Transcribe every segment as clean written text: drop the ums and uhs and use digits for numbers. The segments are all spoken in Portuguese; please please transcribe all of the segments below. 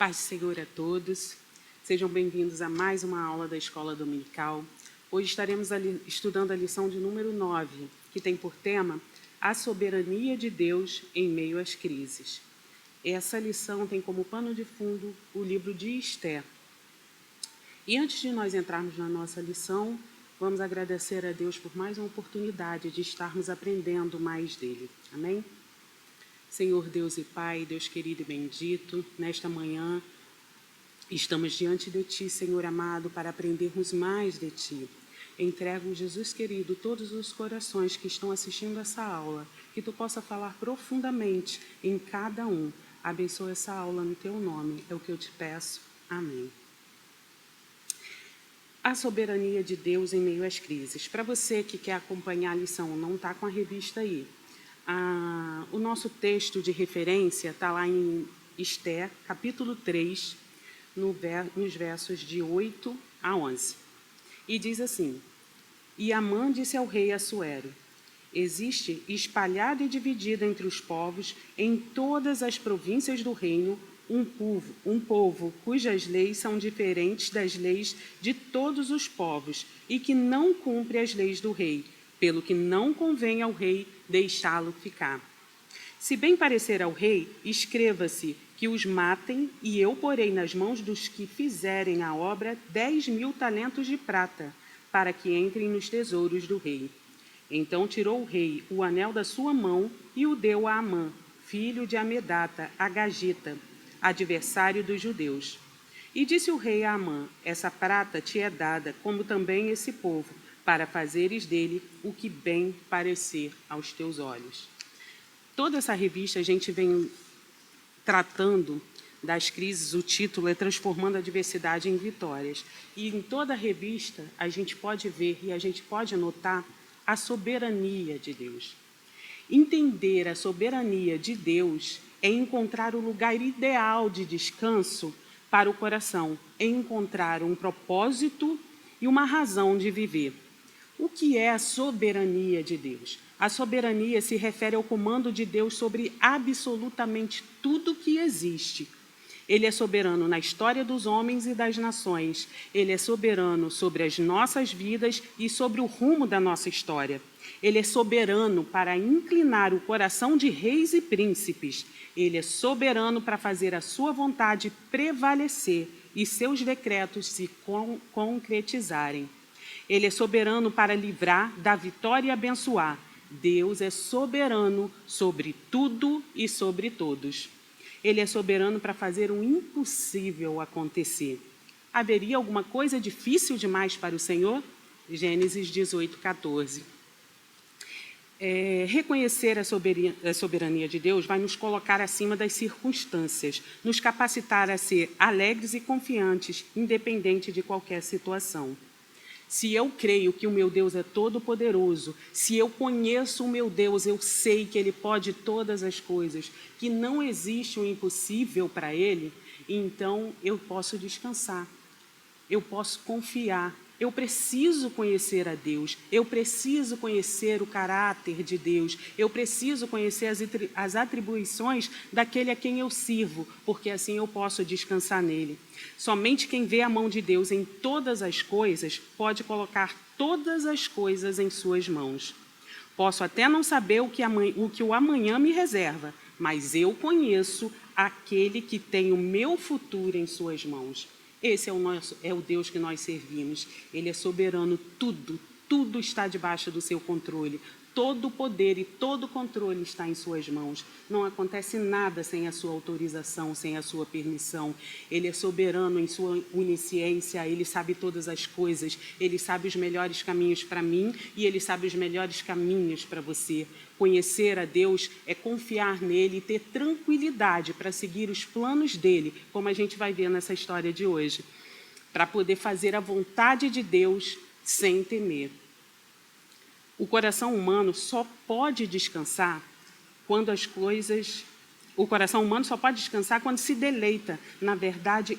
Paz do Senhor a todos. Sejam bem-vindos a mais uma aula da Escola Dominical. Hoje estaremos estudando a lição de número 9, que tem por tema a soberania de Deus em meio às crises. Essa lição tem como pano de fundo o livro de Esther. E antes de nós entrarmos na nossa lição, vamos agradecer a Deus por mais uma oportunidade de estarmos aprendendo mais dele. Amém? Senhor Deus e Pai, Deus querido e bendito, nesta manhã estamos diante de Ti, Senhor amado, para aprendermos mais de Ti. Entrego, Jesus querido, todos os corações que estão assistindo essa aula, que Tu possa falar profundamente em cada um. Abençoa essa aula no Teu nome, é o que eu te peço. Amém. A soberania de Deus em meio às crises. Para você que quer acompanhar a lição, não está com a revista aí. O nosso texto de referência está lá em Esther, capítulo 3, nos versos de 8 a 11. E diz assim: E Amã disse ao rei Assuero: Existe espalhado e dividido entre os povos, em todas as províncias do reino, um povo cujas leis são diferentes das leis de todos os povos e que não cumpre as leis do rei, pelo que não convém ao rei deixá-lo ficar. Se bem parecer ao rei, escreva-se que os matem, e eu porei nas mãos dos que fizerem a obra 10.000 talentos de prata, para que entrem nos tesouros do rei. Então tirou o rei o anel da sua mão e o deu a Amã, filho de Amedata, agagita, adversário dos judeus. E disse o rei a Amã: Essa prata te é dada, como também esse povo, para fazeres dele o que bem parecer aos teus olhos. Toda essa revista a gente vem tratando das crises, o título é Transformando a Adversidade em Vitórias. E em toda a revista a gente pode ver e a gente pode notar a soberania de Deus. Entender a soberania de Deus é encontrar o lugar ideal de descanso para o coração, é encontrar um propósito e uma razão de viver. O que é a soberania de Deus? A soberania se refere ao comando de Deus sobre absolutamente tudo que existe. Ele é soberano na história dos homens e das nações. Ele é soberano sobre as nossas vidas e sobre o rumo da nossa história. Ele é soberano para inclinar o coração de reis e príncipes. Ele é soberano para fazer a sua vontade prevalecer e seus decretos se concretizarem. Ele é soberano para livrar da vitória e abençoar. Deus é soberano sobre tudo e sobre todos. Ele é soberano para fazer o impossível acontecer. Haveria alguma coisa difícil demais para o Senhor? Gênesis 18, 14. Reconhecer a soberania de Deus vai nos colocar acima das circunstâncias, nos capacitar a ser alegres e confiantes, independente de qualquer situação. Se eu creio que o meu Deus é todo-poderoso, se eu conheço o meu Deus, eu sei que Ele pode todas as coisas, que não existe um impossível para Ele, então eu posso descansar, eu posso confiar. Eu preciso conhecer a Deus, eu preciso conhecer o caráter de Deus, eu preciso conhecer as atribuições daquele a quem eu sirvo, porque assim eu posso descansar nele. Somente quem vê a mão de Deus em todas as coisas pode colocar todas as coisas em suas mãos. Posso até não saber o que o amanhã me reserva, mas eu conheço aquele que tem o meu futuro em suas mãos. Esse é o Deus que nós servimos. Ele é soberano, tudo está debaixo do seu controle. Todo o poder e todo o controle está em suas mãos. Não acontece nada sem a sua autorização, sem a sua permissão. Ele é soberano em sua onisciência, ele sabe todas as coisas. Ele sabe os melhores caminhos para mim e ele sabe os melhores caminhos para você. Conhecer a Deus é confiar nele e ter tranquilidade para seguir os planos dele, como a gente vai ver nessa história de hoje, para poder fazer a vontade de Deus sem temer. O coração humano só pode descansar quando O coração humano só pode descansar quando se deleita, na verdade,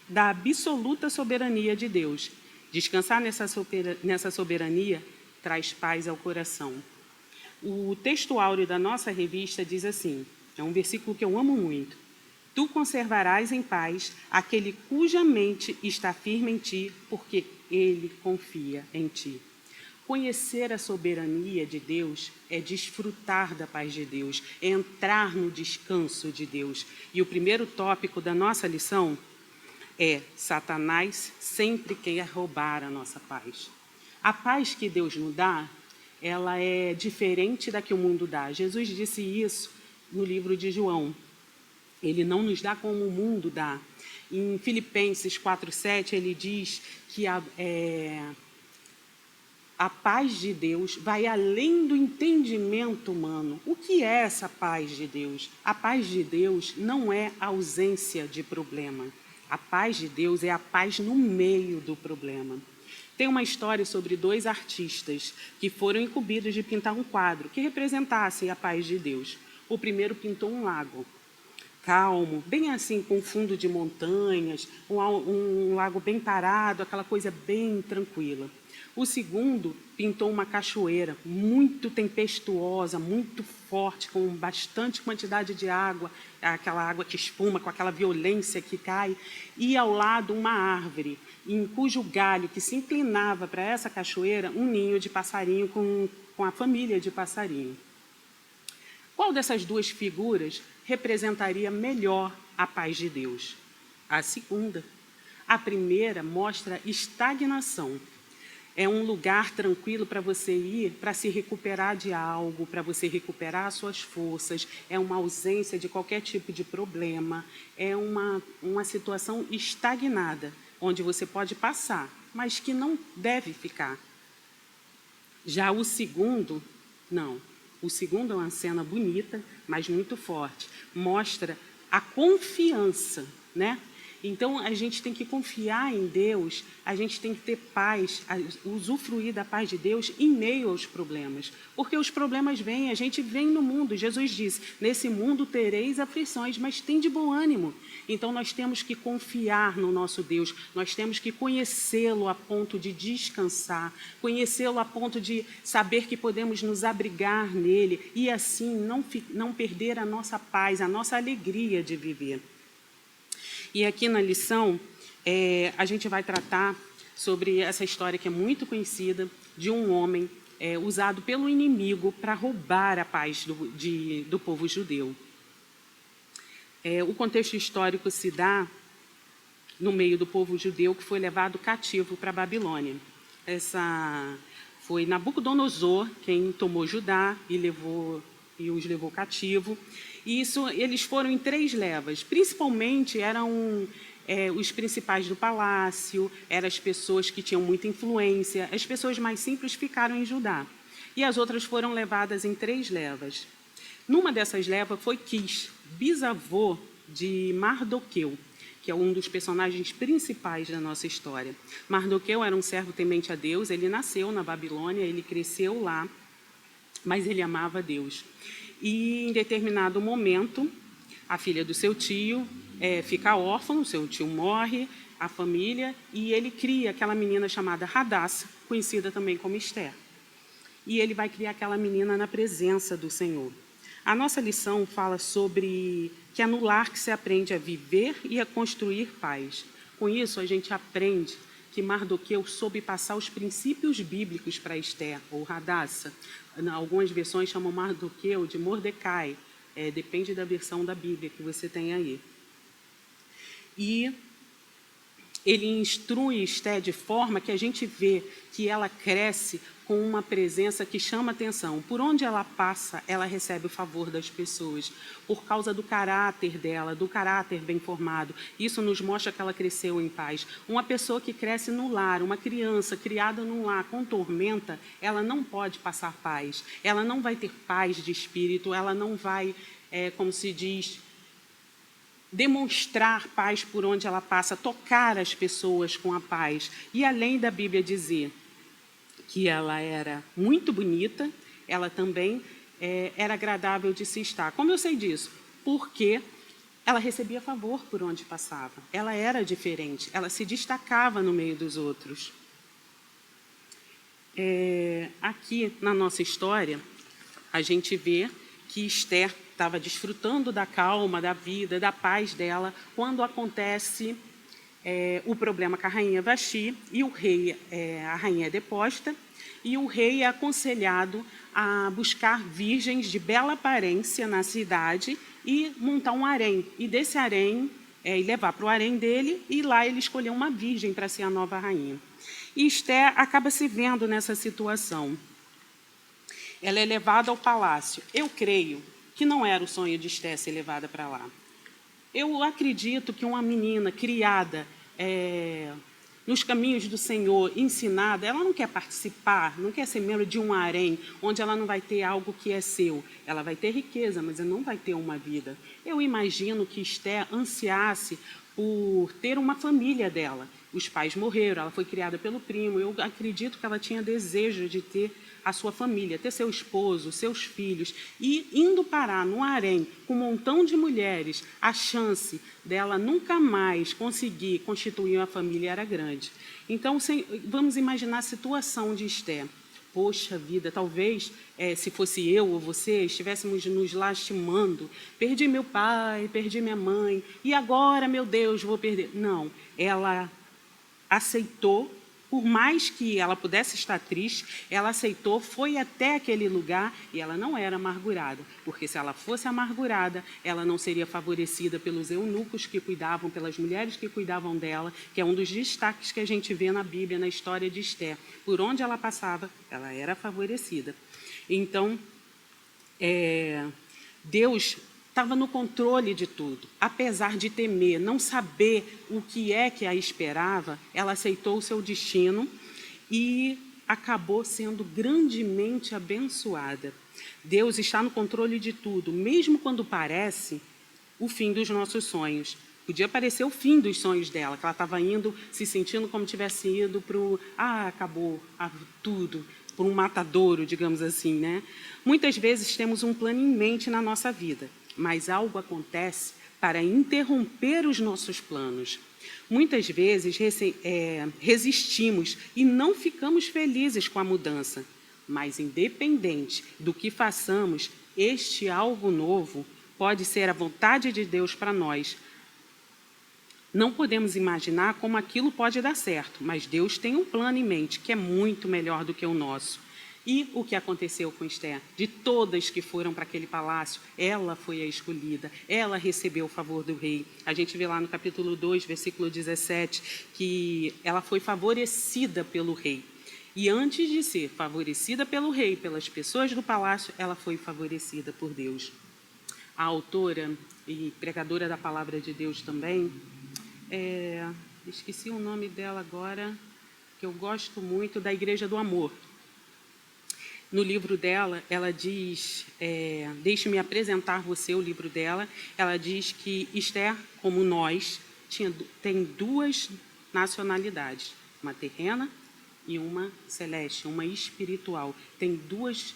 da absoluta soberania de Deus. Descansar nessa soberania traz paz ao coração. O texto áureo da nossa revista diz assim, é um versículo que eu amo muito: Tu conservarás em paz aquele cuja mente está firme em ti, porque ele confia em ti. Conhecer a soberania de Deus é desfrutar da paz de Deus, é entrar no descanso de Deus. E o primeiro tópico da nossa lição é: Satanás sempre quer roubar a nossa paz. A paz que Deus nos dá, ela é diferente da que o mundo dá. Jesus disse isso no livro de João. Ele não nos dá como o mundo dá. Em Filipenses 4:7, ele diz que a paz de Deus vai além do entendimento humano. O que é essa paz de Deus? A paz de Deus não é ausência de problema. A paz de Deus é a paz no meio do problema. Tem uma história sobre 2 artistas que foram incumbidos de pintar um quadro que representasse a paz de Deus. O primeiro pintou um lago calmo, bem assim, com fundo de montanhas, um lago bem parado, aquela coisa bem tranquila. O segundo pintou uma cachoeira muito tempestuosa, muito forte, com bastante quantidade de água, aquela água que espuma, com aquela violência que cai, e ao lado uma árvore, em cujo galho que se inclinava para essa cachoeira, um ninho de passarinho com a família de passarinho. Qual dessas 2 figuras representaria melhor a paz de Deus? A segunda. A primeira mostra estagnação. É um lugar tranquilo para você ir, para se recuperar de algo, para você recuperar as suas forças. É uma ausência de qualquer tipo de problema. É uma situação estagnada, onde você pode passar, mas que não deve ficar. Já o segundo, não. O segundo é uma cena bonita, mas muito forte. Mostra a confiança, né? Então, a gente tem que confiar em Deus, a gente tem que ter paz, usufruir da paz de Deus em meio aos problemas. Porque os problemas vêm, a gente vem no mundo. Jesus disse, nesse mundo tereis aflições, mas tem de bom ânimo. Então, nós temos que confiar no nosso Deus, nós temos que conhecê-lo a ponto de descansar, conhecê-lo a ponto de saber que podemos nos abrigar nele e, assim, não perder a nossa paz, a nossa alegria de viver. E aqui na lição, a gente vai tratar sobre essa história que é muito conhecida, de um homem usado pelo inimigo para roubar a paz do povo judeu. O contexto histórico se dá no meio do povo judeu que foi levado cativo para a Babilônia. Foi Nabucodonosor quem tomou Judá e os levou cativo. E eles foram em 3 levas. Principalmente eram os principais do palácio, eram as pessoas que tinham muita influência. As pessoas mais simples ficaram em Judá. E as outras foram levadas em 3 levas. Numa dessas levas foi Quis, bisavô de Mardoqueu, que é um dos personagens principais da nossa história. Mardoqueu era um servo temente a Deus, ele nasceu na Babilônia, ele cresceu lá, mas ele amava Deus. E, em determinado momento, a filha do seu tio fica órfã, o seu tio morre, a família, e ele cria aquela menina chamada Hadassah, conhecida também como Esther. E ele vai criar aquela menina na presença do Senhor. A nossa lição fala sobre que é no lar que se aprende a viver e a construir paz. Com isso, a gente aprende que Mardoqueu soube passar os princípios bíblicos para Esther, ou Hadassah. Algumas versões chamam Mardoqueu de Mordecai, depende da versão da Bíblia que você tem aí. E ele instrui Esther de forma que a gente vê que ela cresce com uma presença que chama atenção. Por onde ela passa, ela recebe o favor das pessoas, por causa do caráter dela, do caráter bem formado. Isso nos mostra que ela cresceu em paz. Uma pessoa que cresce no lar, uma criança criada num lar com tormenta, ela não pode passar paz. Ela não vai ter paz de espírito, ela não vai, como se diz, demonstrar paz por onde ela passa, tocar as pessoas com a paz. E além da Bíblia dizer que ela era muito bonita, ela também era agradável de se estar. Como eu sei disso? Porque ela recebia favor por onde passava. Ela era diferente, ela se destacava no meio dos outros. Aqui na nossa história, a gente vê que Esther estava desfrutando da calma, da vida, da paz dela, quando acontece o problema com a rainha Vasti, e o rei, a rainha é deposta, e o rei é aconselhado a buscar virgens de bela aparência na cidade e montar um harém. E desse harém, e levar para o harém dele, e lá ele escolher uma virgem para ser a nova rainha. E Esther acaba se vendo nessa situação. Ela é levada ao palácio. Eu creio que não era o sonho de Esther ser levada para lá. Eu acredito que uma menina criada nos caminhos do Senhor, ensinada, ela não quer participar, não quer ser membro de um harém, onde ela não vai ter algo que é seu. Ela vai ter riqueza, mas ela não vai ter uma vida. Eu imagino que Esther ansiasse por ter uma família dela. Os pais morreram, ela foi criada pelo primo. Eu acredito que ela tinha desejo de ter a sua família, ter seu esposo, seus filhos. E indo parar no harém com um montão de mulheres, a chance dela nunca mais conseguir constituir uma família era grande. Então, vamos imaginar a situação de Esther. Poxa vida, talvez, se fosse eu ou você, estivéssemos nos lastimando. Perdi meu pai, perdi minha mãe, e agora, meu Deus, vou perder. Não, ela aceitou, por mais que ela pudesse estar triste, ela aceitou, foi até aquele lugar e ela não era amargurada, porque se ela fosse amargurada, ela não seria favorecida pelos eunucos que cuidavam, pelas mulheres que cuidavam dela, que é um dos destaques que a gente vê na Bíblia, na história de Esther. Por onde ela passava, ela era favorecida. Então, Deus estava no controle de tudo. Apesar de temer, não saber o que é que a esperava, ela aceitou o seu destino e acabou sendo grandemente abençoada. Deus está no controle de tudo, mesmo quando parece o fim dos nossos sonhos. Podia parecer o fim dos sonhos dela, que ela estava indo, se sentindo como tivesse ido para o... acabou tudo, por um matadouro, digamos assim, né? Muitas vezes temos um plano em mente na nossa vida, mas algo acontece para interromper os nossos planos. Muitas vezes resistimos e não ficamos felizes com a mudança, mas independente do que façamos, este algo novo pode ser a vontade de Deus para nós. Não podemos imaginar como aquilo pode dar certo, mas Deus tem um plano em mente que é muito melhor do que o nosso. E o que aconteceu com Esther? De todas que foram para aquele palácio, ela foi a escolhida, ela recebeu o favor do rei. A gente vê lá no capítulo 2, versículo 17, que ela foi favorecida pelo rei. E antes de ser favorecida pelo rei, pelas pessoas do palácio, ela foi favorecida por Deus. A autora e pregadora da palavra de Deus também, esqueci o nome dela agora, que eu gosto muito, da Igreja do Amor. No livro dela, ela diz, deixe-me apresentar você o livro dela, ela diz que Esther, como nós, tem duas nacionalidades, uma terrena e uma celeste, uma espiritual. Tem dois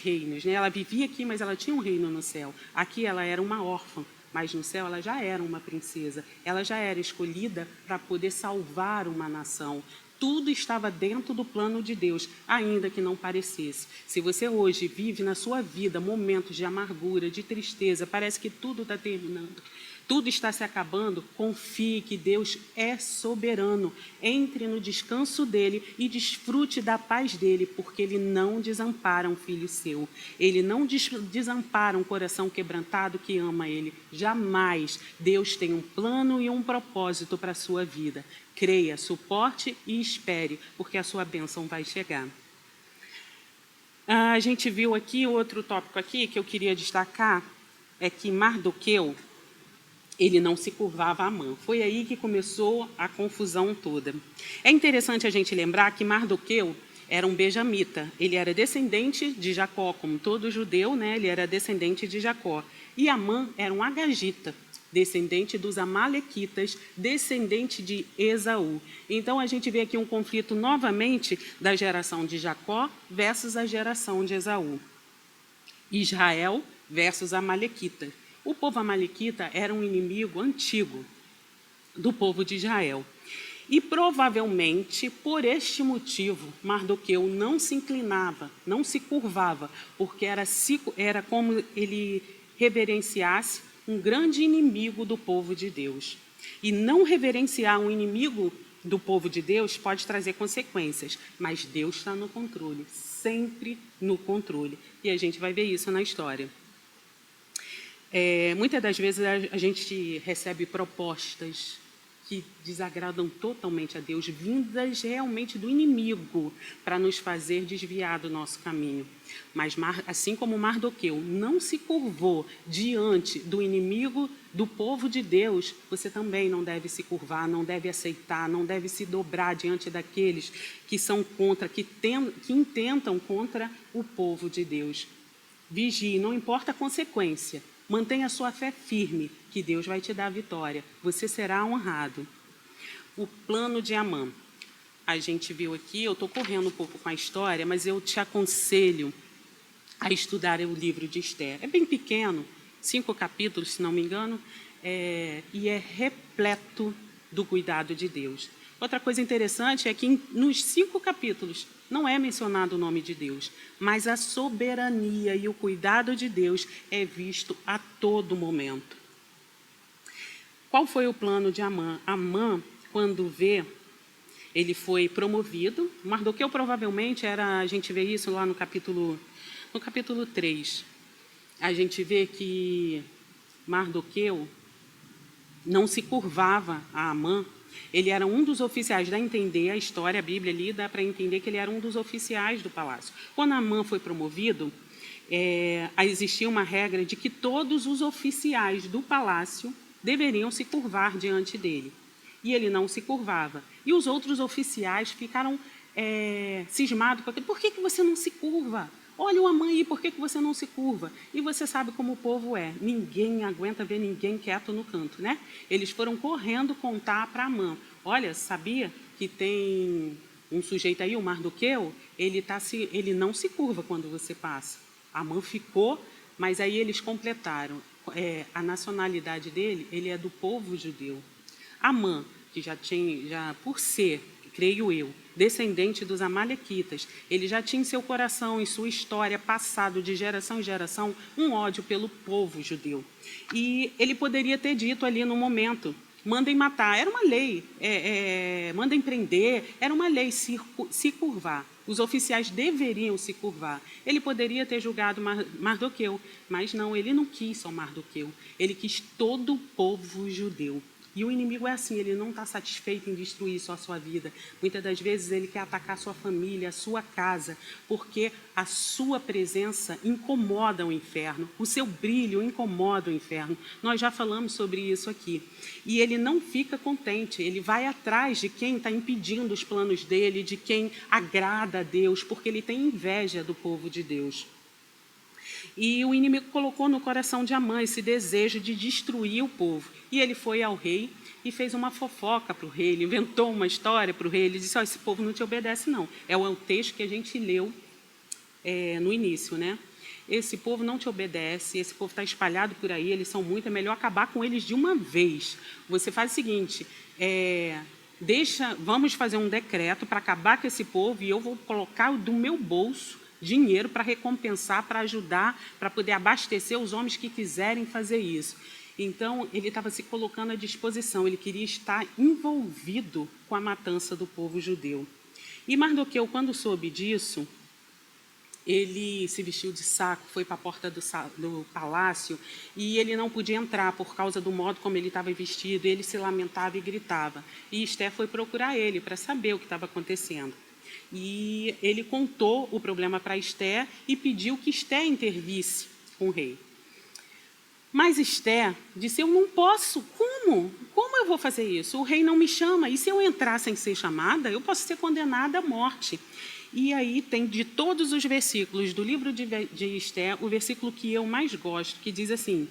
reinos, né? Ela vivia aqui, mas ela tinha um reino no céu. Aqui ela era uma órfã, mas no céu ela já era uma princesa. Ela já era escolhida para poder salvar uma nação. Tudo estava dentro do plano de Deus, ainda que não parecesse. Se você hoje vive na sua vida momentos de amargura, de tristeza, parece que tudo está terminando, tudo está se acabando, confie que Deus é soberano. Entre no descanso dele e desfrute da paz dele, porque ele não desampara um filho seu. Ele não desampara um coração quebrantado que ama ele. Jamais. Deus tem um plano e um propósito para a sua vida. Creia, suporte e espere, porque a sua bênção vai chegar. A gente viu aqui, outro tópico aqui que eu queria destacar, é que Mardoqueu, ele não se curvava a Amã. Foi aí que começou a confusão toda. É interessante a gente lembrar que Mardoqueu era um benjamita. Ele era descendente de Jacó, como todo judeu, né? Ele era descendente de Jacó. E Amã era um agagita, descendente dos amalequitas, descendente de Esaú. Então, a gente vê aqui um conflito novamente da geração de Jacó versus a geração de Esaú. Israel versus Amalequita. O povo amalequita era um inimigo antigo do povo de Israel. E provavelmente, por este motivo, Mardoqueu não se inclinava, não se curvava, porque era como ele reverenciasse um grande inimigo do povo de Deus. E não reverenciar um inimigo do povo de Deus pode trazer consequências, mas Deus está no controle, sempre no controle. E a gente vai ver isso na história. Muitas das vezes a gente recebe propostas que desagradam totalmente a Deus, vindas realmente do inimigo, para nos fazer desviar do nosso caminho. Mas assim como Mardoqueu não se curvou diante do inimigo do povo de Deus, você também não deve se curvar, não deve aceitar, não deve se dobrar diante daqueles que são contra, que intentam contra o povo de Deus. Vigie, não importa a consequência. Mantenha a sua fé firme, que Deus vai te dar a vitória. Você será honrado. O plano de Amã. A gente viu aqui, eu estou correndo um pouco com a história, mas eu te aconselho a estudar o livro de Esther. É bem pequeno, 5 capítulos, se não me engano, e é repleto do cuidado de Deus. Outra coisa interessante é que nos 5 capítulos não é mencionado o nome de Deus, mas a soberania e o cuidado de Deus é visto a todo momento. Qual foi o plano de Amã? Amã, quando ele foi promovido. Mardoqueu provavelmente a gente vê isso lá no capítulo 3. A gente vê que Mardoqueu não se curvava a Amã. Ele era um dos oficiais, dá a entender a história, a Bíblia ali, dá para entender que ele era um dos oficiais do palácio. Quando Amã foi promovido, existia uma regra de que todos os oficiais do palácio deveriam se curvar diante dele. E ele não se curvava. E os outros oficiais ficaram cismados com aquilo. Por que você não se curva? Olha o Amã aí, por que você não se curva? E você sabe como o povo é. Ninguém aguenta ver ninguém quieto no canto, né? Eles foram correndo contar para Amã. Olha, sabia que tem um sujeito aí, o Mardoqueu, ele não se curva quando você passa. Amã ficou, mas aí eles completaram. A nacionalidade dele, ele é do povo judeu. Amã, que já por ser, creio eu, descendente dos amalequitas, ele já tinha em seu coração, em sua história, passado de geração em geração, um ódio pelo povo judeu. E ele poderia ter dito ali no momento, mandem matar, era uma lei, mandem prender, era uma lei se curvar. Os oficiais deveriam se curvar. Ele poderia ter julgado Mardoqueu, mas não, ele não quis só Mardoqueu, ele quis todo o povo judeu. E o inimigo é assim, ele não está satisfeito em destruir só a sua vida. Muitas das vezes ele quer atacar a sua família, a sua casa, porque a sua presença incomoda o inferno, o seu brilho incomoda o inferno. Nós já falamos sobre isso aqui. E ele não fica contente, ele vai atrás de quem está impedindo os planos dele, de quem agrada a Deus, porque ele tem inveja do povo de Deus. E o inimigo colocou no coração de Amã esse desejo de destruir o povo. E ele foi ao rei e fez uma fofoca para o rei, ele inventou uma história para o rei, ele disse, esse povo não te obedece não. É o texto que a gente leu no início, né? Esse povo não te obedece, esse povo está espalhado por aí, eles são muito, é melhor acabar com eles de uma vez. Você faz o seguinte, vamos fazer um decreto para acabar com esse povo e eu vou colocar do meu bolso dinheiro para recompensar, para ajudar, para poder abastecer os homens que quiserem fazer isso. Então, ele estava se colocando à disposição, ele queria estar envolvido com a matança do povo judeu. E Mardoqueu, quando soube disso, ele se vestiu de saco, foi para a porta do palácio e ele não podia entrar por causa do modo como ele estava vestido, ele se lamentava e gritava. E Esther foi procurar ele para saber o que estava acontecendo. E ele contou o problema para Esther e pediu que Esther intervisse com o rei. Mas Esther disse, eu não posso, como? Como eu vou fazer isso? O rei não me chama, e se eu entrar sem ser chamada, eu posso ser condenada à morte. E aí tem de todos os versículos do livro de Esther, o versículo que eu mais gosto, que diz assim,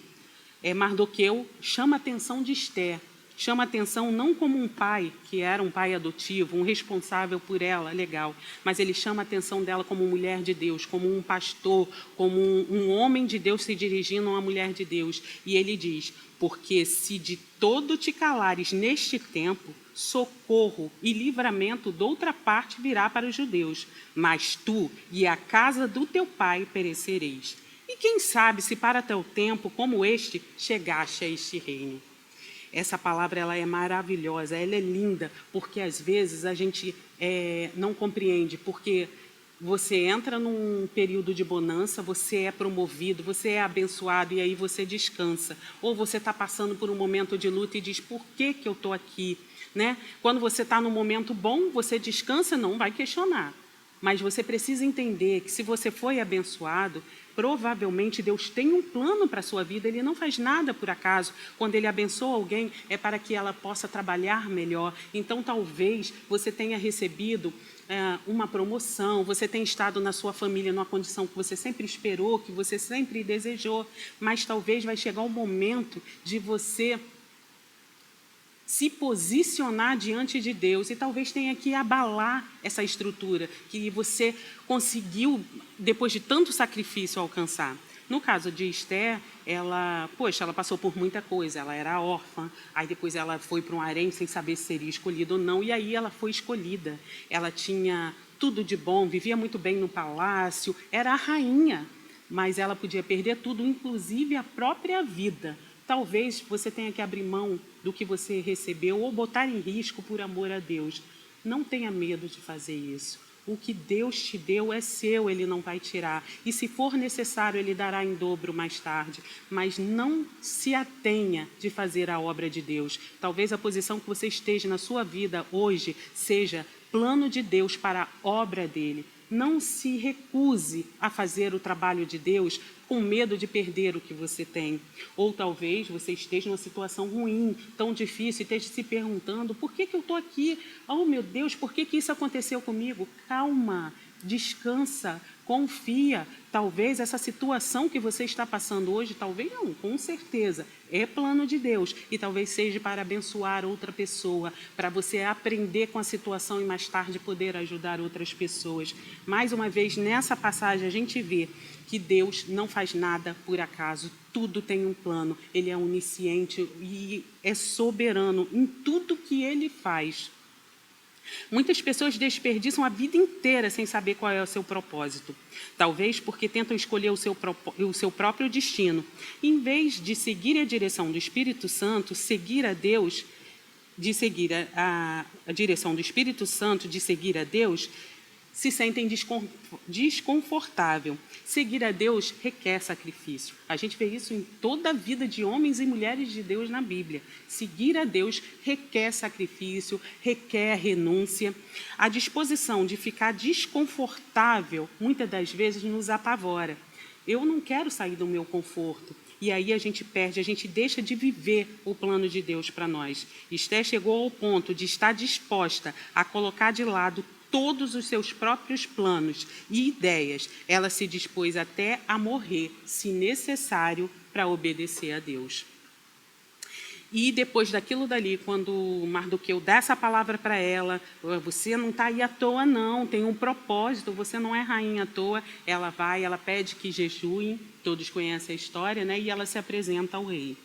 Mardoqueu chama a atenção de Esther, chama a atenção não como um pai, que era um pai adotivo, um responsável por ela, legal, mas ele chama a atenção dela como mulher de Deus, como um pastor, como um homem de Deus se dirigindo a uma mulher de Deus. E ele diz, porque se de todo te calares neste tempo, socorro e livramento de outra parte virá para os judeus, mas tu e a casa do teu pai perecereis. E quem sabe se para teu tempo como este chegaste a este reino. Essa palavra ela é maravilhosa, ela é linda, porque às vezes a gente não compreende, porque você entra num período de bonança, você é promovido, você é abençoado e aí você descansa. Ou você está passando por um momento de luta e diz, por que eu estou aqui? Né? Quando você está num momento bom, você descansa, não vai questionar. Mas você precisa entender que se você foi abençoado, provavelmente Deus tem um plano para a sua vida, Ele não faz nada por acaso. Quando Ele abençoa alguém, é para que ela possa trabalhar melhor. Então, talvez você tenha recebido uma promoção, você tenha estado na sua família numa condição que você sempre esperou, que você sempre desejou, mas talvez vai chegar o momento de você se posicionar diante de Deus e talvez tenha que abalar essa estrutura que você conseguiu, depois de tanto sacrifício, alcançar. No caso de Esther, ela passou por muita coisa, ela era órfã, aí depois ela foi para um harém sem saber se seria escolhida ou não, e aí ela foi escolhida. Ela tinha tudo de bom, vivia muito bem no palácio, era a rainha, mas ela podia perder tudo, inclusive a própria vida. Talvez você tenha que abrir mão do que você recebeu ou botar em risco por amor a Deus. Não tenha medo de fazer isso. O que Deus te deu é seu, Ele não vai tirar. E se for necessário, Ele dará em dobro mais tarde. Mas não se atenha de fazer a obra de Deus. Talvez a posição que você esteja na sua vida hoje seja plano de Deus para a obra dEle. Não se recuse a fazer o trabalho de Deus com medo de perder o que você tem. Ou talvez você esteja numa situação ruim, tão difícil, e esteja se perguntando, por que eu estou aqui? Oh, meu Deus, por que isso aconteceu comigo? Calma, descansa, confia. Talvez essa situação que você está passando hoje, talvez não, com certeza, é plano de Deus. E talvez seja para abençoar outra pessoa, para você aprender com a situação e mais tarde poder ajudar outras pessoas. Mais uma vez, nessa passagem, a gente vê que Deus não faz nada por acaso, tudo tem um plano, Ele é onisciente e é soberano em tudo que Ele faz. Muitas pessoas desperdiçam a vida inteira sem saber qual é o seu propósito. Talvez porque tentam escolher o seu próprio destino. Em vez de seguir a direção do Espírito Santo, seguir a Deus, de seguir a direção do Espírito Santo, de seguir a Deus, se sentem desconfortável. Seguir a Deus requer sacrifício. A gente vê isso em toda a vida de homens e mulheres de Deus na Bíblia. Seguir a Deus requer sacrifício, requer renúncia. A disposição de ficar desconfortável, muitas das vezes, nos apavora. Eu não quero sair do meu conforto. E aí a gente perde, a gente deixa de viver o plano de Deus para nós. Esther chegou ao ponto de estar disposta a colocar de lado todos os seus próprios planos e ideias. Ela se dispôs até a morrer, se necessário, para obedecer a Deus. E depois daquilo dali, quando Mardoqueu dá essa palavra para ela, você não está aí à toa não, tem um propósito, você não é rainha à toa, ela vai, ela pede que jejuem, todos conhecem a história, né? E ela se apresenta ao rei.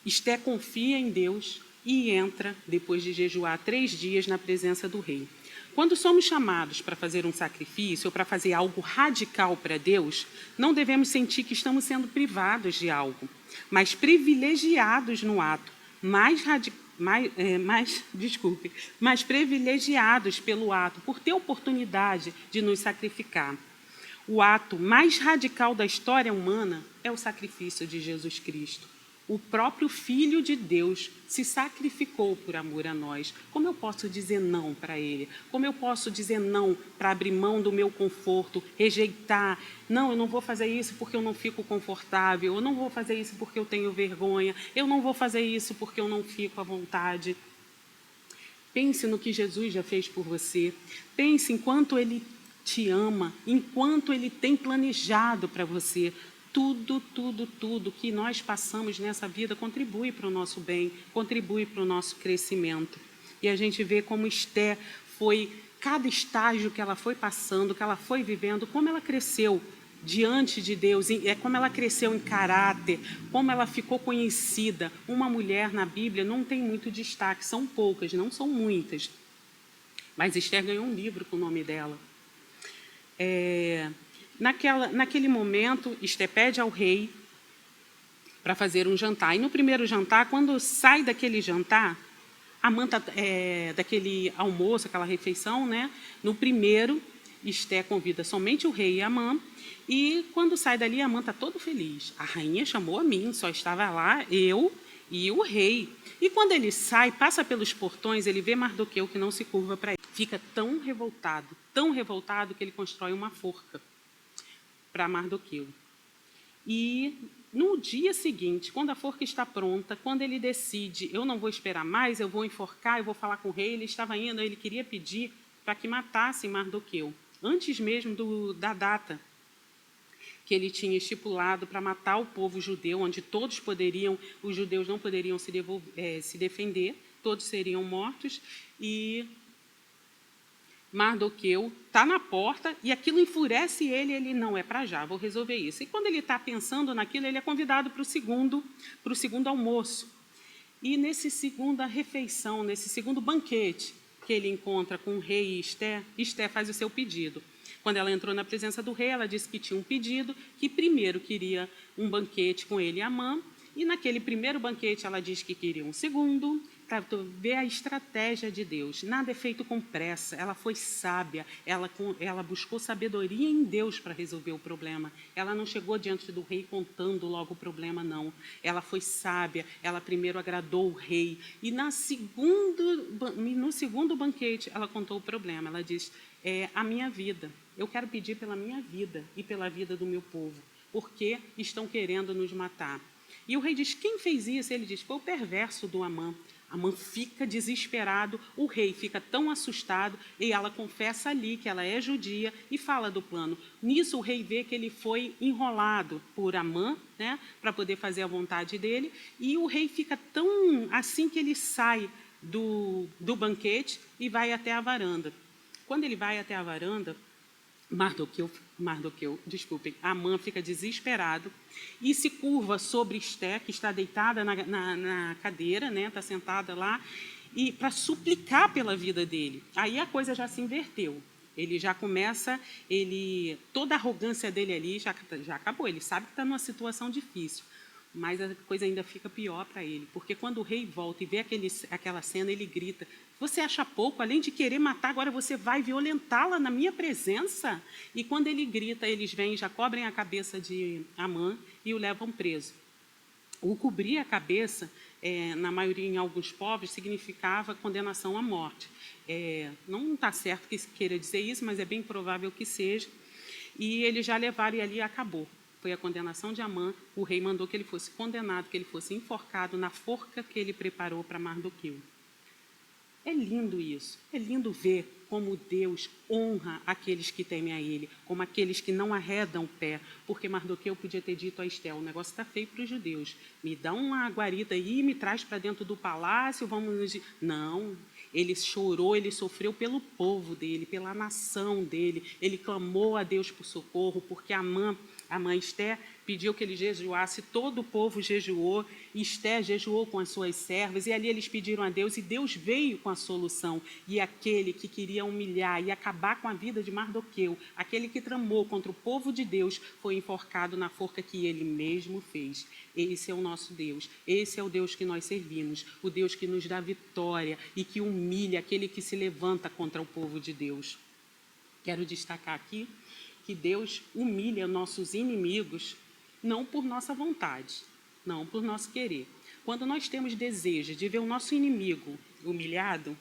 Esther confia em Deus e entra, depois de jejuar 3 dias, na presença do rei. Quando somos chamados para fazer um sacrifício ou para fazer algo radical para Deus, não devemos sentir que estamos sendo privados de algo, mas privilegiados no ato, mais privilegiados pelo ato, por ter oportunidade de nos sacrificar. O ato mais radical da história humana é o sacrifício de Jesus Cristo. O próprio Filho de Deus se sacrificou por amor a nós. Como eu posso dizer não para Ele? Como eu posso dizer não para abrir mão do meu conforto, rejeitar? Não, eu não vou fazer isso porque eu não fico confortável, eu não vou fazer isso porque eu tenho vergonha, eu não vou fazer isso porque eu não fico à vontade. Pense no que Jesus já fez por você. Pense em quanto Ele te ama, enquanto Ele tem planejado para você. Tudo que nós passamos nessa vida contribui para o nosso bem, contribui para o nosso crescimento. E a gente vê como Esther foi, cada estágio que ela foi passando, que ela foi vivendo, como ela cresceu diante de Deus, como ela cresceu em caráter, como ela ficou conhecida. Uma mulher na Bíblia não tem muito destaque, são poucas, não são muitas. Mas Esther ganhou um livro com o nome dela. Naquele momento, Esté pede ao rei para fazer um jantar. E no primeiro jantar, quando sai daquele jantar, Amã daquele almoço, aquela refeição, né? No primeiro, Esté convida somente o rei e Amã, e quando sai dali, Amã está todo feliz. A rainha chamou a mim, só estava lá eu e o rei. E quando ele sai, passa pelos portões, ele vê Mardoqueu que não se curva para ele. Fica tão revoltado que ele constrói uma forca para Mardoqueu. E no dia seguinte, quando a forca está pronta, quando ele decide, eu não vou esperar mais, eu vou enforcar, eu vou falar com o rei, ele estava indo, ele queria pedir para que matassem Mardoqueu, antes mesmo da data que ele tinha estipulado para matar o povo judeu, onde os judeus não poderiam se defender, todos seriam mortos, e Mardoqueu está na porta e aquilo enfurece ele não é para já, vou resolver isso. E quando ele está pensando naquilo, ele é convidado para o segundo almoço. E nesse segunda refeição, nesse segundo banquete que ele encontra com o rei e Esté faz o seu pedido. Quando ela entrou na presença do rei, ela disse que tinha um pedido, que primeiro queria um banquete com ele e Amã, e naquele primeiro banquete ela diz que queria um segundo, para ver a estratégia de Deus. Nada é feito com pressa, ela foi sábia, ela buscou sabedoria em Deus para resolver o problema. Ela não chegou diante do rei contando logo o problema, não. Ela foi sábia, ela primeiro agradou o rei. E no segundo banquete, ela contou o problema. Ela diz, a minha vida, eu quero pedir pela minha vida e pela vida do meu povo, porque estão querendo nos matar. E o rei diz, quem fez isso? Ele diz, foi o perverso do Amã. Amã fica desesperado, o rei fica tão assustado, e ela confessa ali que ela é judia e fala do plano. Nisso o rei vê que ele foi enrolado por Amã, né, para poder fazer a vontade dele, e o rei fica tão assim que ele sai do banquete e vai até a varanda. Quando ele vai até a varanda, Amã fica desesperado e se curva sobre Esté, que está deitada na cadeira, né, está sentada lá, e para suplicar pela vida dele. Aí a coisa já se inverteu. Ele já começa, toda a arrogância dele ali já acabou. Ele sabe que está numa situação difícil, mas a coisa ainda fica pior para ele, porque quando o rei volta e vê aquela cena, ele grita, você acha pouco? Além de querer matar, agora você vai violentá-la na minha presença? E quando ele grita, eles vêm e já cobrem a cabeça de Amã e o levam preso. O cobrir a cabeça, na maioria, em alguns povos, significava condenação à morte. Não está certo que queira dizer isso, mas é bem provável que seja. E eles já levaram e ali acabou. Foi a condenação de Amã. O rei mandou que ele fosse condenado, que ele fosse enforcado na forca que ele preparou para Mardoqueu. É lindo isso, é lindo ver como Deus honra aqueles que temem a Ele, como aqueles que não arredam o pé, porque Mardoqueu podia ter dito a Esté, o negócio está feio para os judeus, me dá uma guarita aí, me traz para dentro do palácio, vamos... Não, ele chorou, ele sofreu pelo povo dele, pela nação dele, ele clamou a Deus por socorro, porque a mãe Esté pediu que ele jejuasse, todo o povo jejuou, Esté jejuou com as suas servas, e ali eles pediram a Deus, e Deus veio com a solução. E aquele que queria humilhar e acabar com a vida de Mardoqueu, aquele que tramou contra o povo de Deus, foi enforcado na forca que ele mesmo fez. Esse é o nosso Deus, esse é o Deus que nós servimos, o Deus que nos dá vitória e que humilha aquele que se levanta contra o povo de Deus. Quero destacar aqui que Deus humilha nossos inimigos não por nossa vontade, não por nosso querer. Quando nós temos desejo de ver o nosso inimigo humilhado,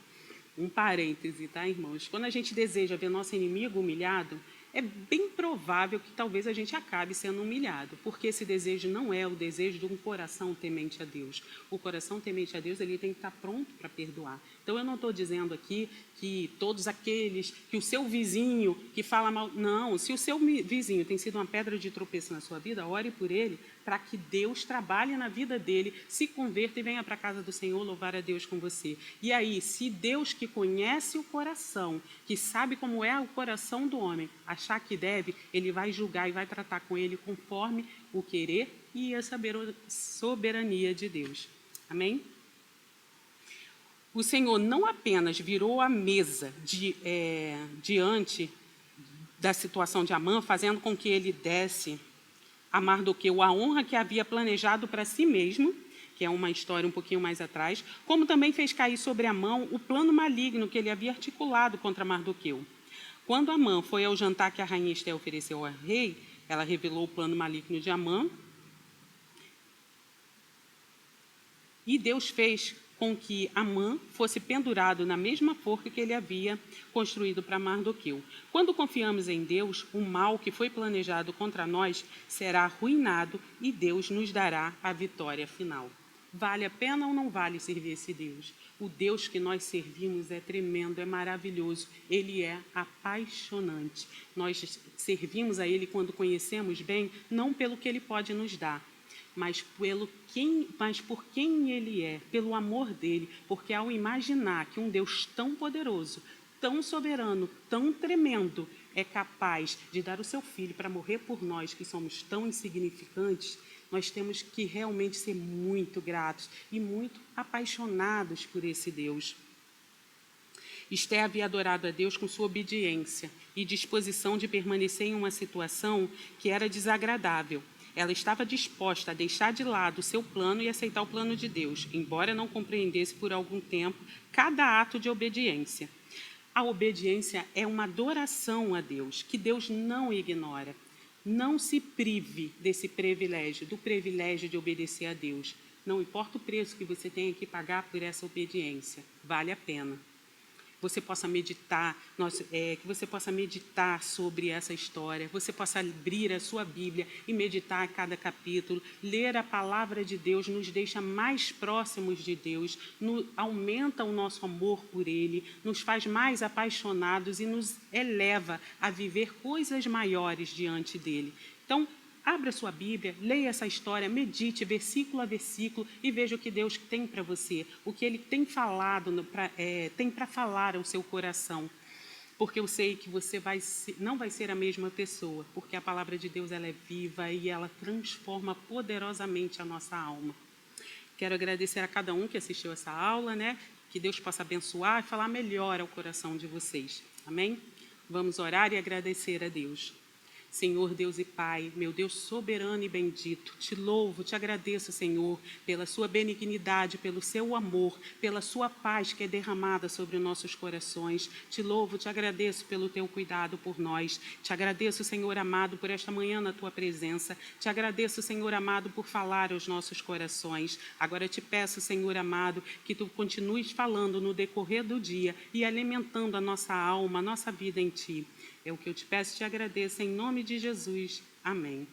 um parêntese, tá, irmãos? Quando a gente deseja ver nosso inimigo humilhado, é bem provável que talvez a gente acabe sendo humilhado, porque esse desejo não é o desejo de um coração temente a Deus. O coração temente a Deus, ele tem que estar pronto para perdoar. Então, eu não estou dizendo aqui que todos aqueles, que o seu vizinho que fala mal... Não, se o seu vizinho tem sido uma pedra de tropeço na sua vida, ore por ele, para que Deus trabalhe na vida dele, se converta e venha para a casa do Senhor louvar a Deus com você. E aí, se Deus que conhece o coração, que sabe como é o coração do homem, achar que deve, ele vai julgar e vai tratar com ele conforme o querer e a soberania de Deus. Amém? O Senhor não apenas virou a mesa diante da situação de Amã, fazendo com que ele desse a Mardoqueu a honra que havia planejado para si mesmo, que é uma história um pouquinho mais atrás, como também fez cair sobre Amã o plano maligno que ele havia articulado contra Mardoqueu. Quando Amã foi ao jantar que a rainha Esté ofereceu ao rei, ela revelou o plano maligno de Amã, e Deus fez com que Amã fosse pendurado na mesma forca que ele havia construído para Mardoqueu. Quando confiamos em Deus, o mal que foi planejado contra nós será arruinado e Deus nos dará a vitória final. Vale a pena ou não vale servir esse Deus? O Deus que nós servimos é tremendo, é maravilhoso, Ele é apaixonante. Nós servimos a Ele quando conhecemos bem, não pelo que Ele pode nos dar, mas por quem Ele é, pelo amor dEle, porque ao imaginar que um Deus tão poderoso, tão soberano, tão tremendo, é capaz de dar o seu Filho para morrer por nós, que somos tão insignificantes, nós temos que realmente ser muito gratos e muito apaixonados por esse Deus. Esté havia adorado a Deus com sua obediência e disposição de permanecer em uma situação que era desagradável. Ela estava disposta a deixar de lado o seu plano e aceitar o plano de Deus, embora não compreendesse por algum tempo cada ato de obediência. A obediência é uma adoração a Deus, que Deus não ignora. Não se prive desse privilégio, do privilégio de obedecer a Deus. Não importa o preço que você tenha que pagar por essa obediência, vale a pena. Você possa meditar, que você possa meditar sobre essa história, você possa abrir a sua Bíblia e meditar a cada capítulo. Ler a palavra de Deus nos deixa mais próximos de Deus, aumenta o nosso amor por Ele, nos faz mais apaixonados e nos eleva a viver coisas maiores diante dEle. Então, abra sua Bíblia, leia essa história, medite versículo a versículo e veja o que Deus tem para você, o que Ele tem falado, tem para falar ao seu coração. Porque eu sei que você não vai ser a mesma pessoa, porque a palavra de Deus ela é viva e ela transforma poderosamente a nossa alma. Quero agradecer a cada um que assistiu essa aula, né? Que Deus possa abençoar e falar melhor ao coração de vocês. Amém? Vamos orar e agradecer a Deus. Senhor Deus e Pai, meu Deus soberano e bendito, te louvo, te agradeço, Senhor, pela sua benignidade, pelo seu amor, pela sua paz que é derramada sobre nossos corações. Te louvo, te agradeço pelo teu cuidado por nós. Te agradeço, Senhor amado, por esta manhã na tua presença. Te agradeço, Senhor amado, por falar aos nossos corações. Agora te peço, Senhor amado, que tu continues falando no decorrer do dia e alimentando a nossa alma, a nossa vida em ti. É o que eu te peço e te agradeço em nome de Jesus. Amém.